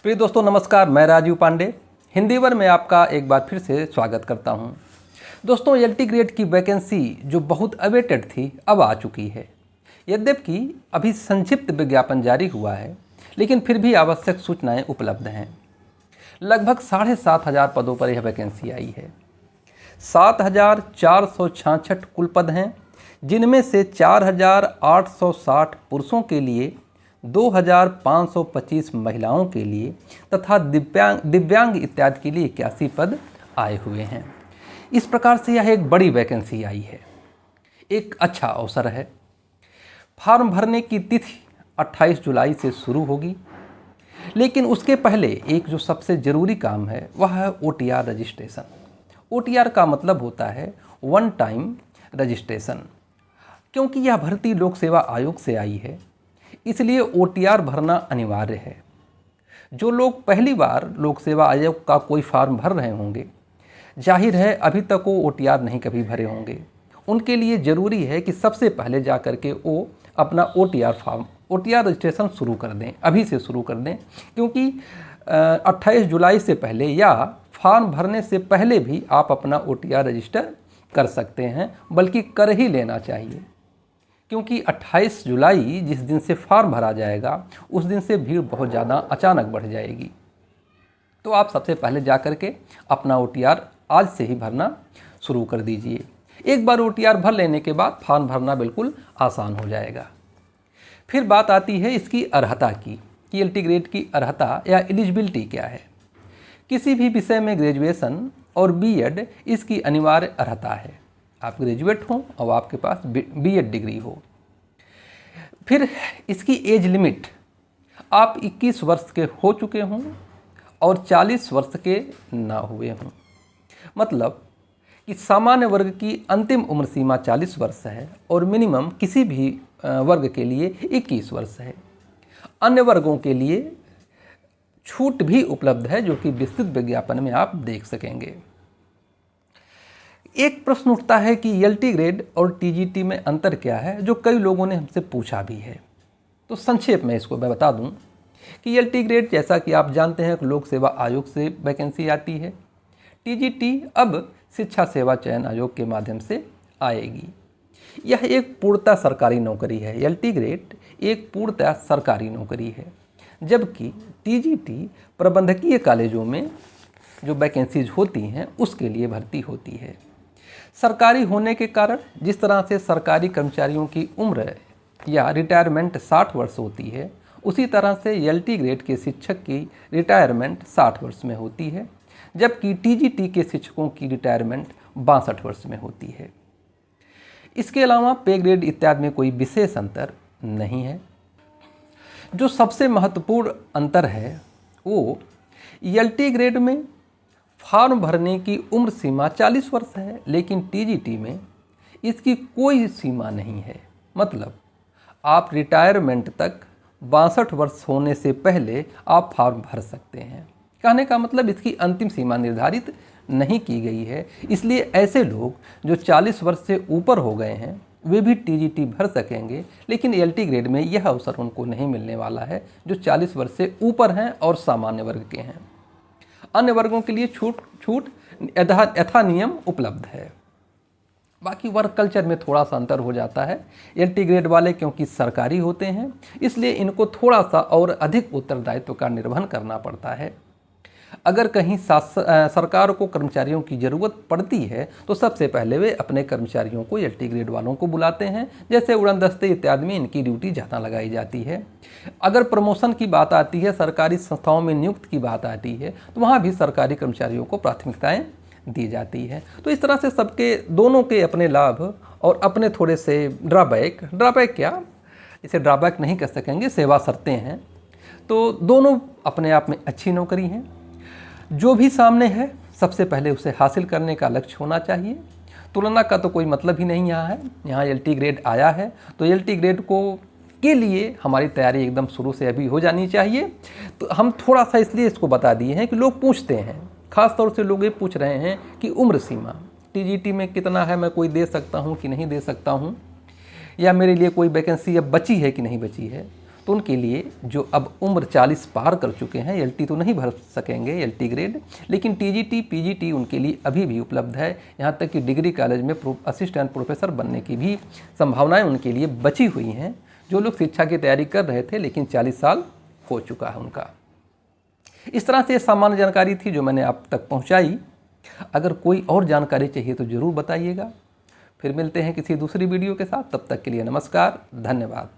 प्रिय दोस्तों नमस्कार, मैं राजीव पांडे हिंदी वर में आपका एक बार फिर से स्वागत करता हूं। दोस्तों एलटी ग्रेड की वैकेंसी जो बहुत अवेटेड थी अब आ चुकी है। यद्यपि अभी संक्षिप्त विज्ञापन जारी हुआ है, लेकिन फिर भी आवश्यक सूचनाएं उपलब्ध हैं। लगभग 7,500 पदों पर यह वैकेंसी आई है। 7,466 कुल पद हैं, जिनमें से 4,860 पुरुषों के लिए, 2,525 महिलाओं के लिए तथा दिव्यांग इत्यादि के लिए 81 पद आए हुए हैं। इस प्रकार से यह एक बड़ी वैकेंसी आई है, एक अच्छा अवसर है। फॉर्म भरने की तिथि 28 जुलाई से शुरू होगी, लेकिन उसके पहले एक जो सबसे ज़रूरी काम है वह है OTR रजिस्ट्रेशन। OTR का मतलब होता है वन टाइम रजिस्ट्रेशन। क्योंकि यह भर्ती लोक सेवा आयोग से आई है, इसलिए OTR भरना अनिवार्य है। जो लोग पहली बार लोक सेवा आयोग का कोई फॉर्म भर रहे होंगे, जाहिर है अभी तक वो OTR नहीं कभी भरे होंगे, उनके लिए ज़रूरी है कि सबसे पहले जा कर के वो अपना OTR रजिस्ट्रेशन शुरू कर दें, अभी से शुरू कर दें। क्योंकि 28 जुलाई से पहले या फॉर्म भरने से पहले भी आप अपना OTR रजिस्टर कर सकते हैं, बल्कि कर ही लेना चाहिए। क्योंकि 28 जुलाई जिस दिन से फॉर्म भरा जाएगा, उस दिन से भीड़ बहुत ज़्यादा अचानक बढ़ जाएगी। तो आप सबसे पहले जा कर के अपना OTR आज से ही भरना शुरू कर दीजिए। एक बार OTR भर लेने के बाद फॉर्म भरना बिल्कुल आसान हो जाएगा। फिर बात आती है इसकी अर्हता की, कि एलटी ग्रेड की अर्हता या एलिजिबिलिटी क्या है। किसी भी विषय में ग्रेजुएशन और बीएड इसकी अनिवार्य अर्हता है। आप ग्रेजुएट हों और आपके पास बीएड डिग्री हो। फिर इसकी एज लिमिट, आप 21 वर्ष के हो चुके हों और 40 वर्ष के ना हुए हों। मतलब कि सामान्य वर्ग की अंतिम उम्र सीमा 40 वर्ष है और मिनिमम किसी भी वर्ग के लिए 21 वर्ष है। अन्य वर्गों के लिए छूट भी उपलब्ध है, जो कि विस्तृत विज्ञापन में आप देख सकेंगे। एक प्रश्न उठता है कि एलटी ग्रेड और टीजीटी में अंतर क्या है, जो कई लोगों ने हमसे पूछा भी है। तो संक्षेप में इसको मैं बता दूं कि एलटी ग्रेड जैसा कि आप जानते हैं कि लोक सेवा आयोग से वैकेंसी आती है। टीजीटी अब शिक्षा सेवा चयन आयोग के माध्यम से आएगी। यह एक पूर्णतः सरकारी नौकरी है। एलटी ग्रेड एक पूर्णतः सरकारी नौकरी है, जबकि टीजीटी प्रबंधकीय कॉलेजों में जो वैकेंसीज होती हैं उसके लिए भर्ती होती है। सरकारी होने के कारण जिस तरह से सरकारी कर्मचारियों की उम्र या रिटायरमेंट 60 वर्ष होती है, उसी तरह से एलटी ग्रेड के शिक्षक की रिटायरमेंट 60 वर्ष में होती है, जबकि टीजीटी के शिक्षकों की रिटायरमेंट 62 वर्ष में होती है। इसके अलावा पे ग्रेड इत्यादि में कोई विशेष अंतर नहीं है। जो सबसे महत्वपूर्ण अंतर है वो एलटी ग्रेड में फॉर्म भरने की उम्र सीमा 40 वर्ष है, लेकिन टीजीटी में इसकी कोई सीमा नहीं है। मतलब आप रिटायरमेंट तक 62 वर्ष होने से पहले आप फॉर्म भर सकते हैं। कहने का मतलब इसकी अंतिम सीमा निर्धारित नहीं की गई है। इसलिए ऐसे लोग जो 40 वर्ष से ऊपर हो गए हैं वे भी टीजीटी भर सकेंगे, लेकिन एलटी ग्रेड में यह अवसर उनको नहीं मिलने वाला है जो 40 वर्ष से ऊपर हैं और सामान्य वर्ग के हैं। अन्य वर्गों के लिए छूट यथा नियम उपलब्ध है। बाकी वर्क कल्चर में थोड़ा सा अंतर हो जाता है। एलटी ग्रेड वाले क्योंकि सरकारी होते हैं, इसलिए इनको थोड़ा सा और अधिक उत्तरदायित्व का निर्वहन करना पड़ता है। अगर कहीं सरकार को कर्मचारियों की ज़रूरत पड़ती है तो सबसे पहले वे अपने कर्मचारियों को एलटी ग्रेड वालों को बुलाते हैं। जैसे उड़न दस्ते इत्यादि में इनकी ड्यूटी ज़्यादा लगाई जाती है। अगर प्रमोशन की बात आती है, सरकारी संस्थाओं में नियुक्त की बात आती है, तो वहाँ भी सरकारी कर्मचारियों को प्राथमिकताएँ दी जाती है। तो इस तरह से सबके दोनों के अपने लाभ और अपने थोड़े से ड्राबैक क्या, इसे ड्राबैक नहीं कह सकेंगे, सेवा शर्तें हैं। तो दोनों अपने आप में अच्छी नौकरी हैं। जो भी सामने है सबसे पहले उसे हासिल करने का लक्ष्य होना चाहिए। तुलना का तो कोई मतलब ही नहीं यहाँ है। यहाँ एलटी ग्रेड आया है तो एलटी ग्रेड के लिए हमारी तैयारी एकदम शुरू से अभी हो जानी चाहिए। तो हम थोड़ा सा इसलिए इसको बता दिए हैं कि लोग पूछते हैं, ख़ास तौर से लोग ये पूछ रहे हैं कि उम्र सीमा टीजीटी में कितना है, मैं कोई दे सकता हूँ कि नहीं दे सकता हूँ। या मेरे लिए कोई वैकेंसी अब बची है कि नहीं बची है, तो उनके लिए जो अब उम्र 40 पार कर चुके हैं एलटी तो नहीं भर सकेंगे एलटी ग्रेड, लेकिन टीजीटी पीजीटी उनके लिए अभी भी उपलब्ध है। यहाँ तक कि डिग्री कॉलेज में असिस्टेंट प्रोफेसर बनने की भी संभावनाएं उनके लिए बची हुई हैं, जो लोग शिक्षा की तैयारी कर रहे थे लेकिन 40 साल हो चुका है उनका। इस तरह से ये सामान्य जानकारी थी जो मैंने आप तक पहुँचाई। अगर कोई और जानकारी चाहिए तो ज़रूर बताइएगा। फिर मिलते हैं किसी दूसरी वीडियो के साथ, तब तक के लिए नमस्कार, धन्यवाद।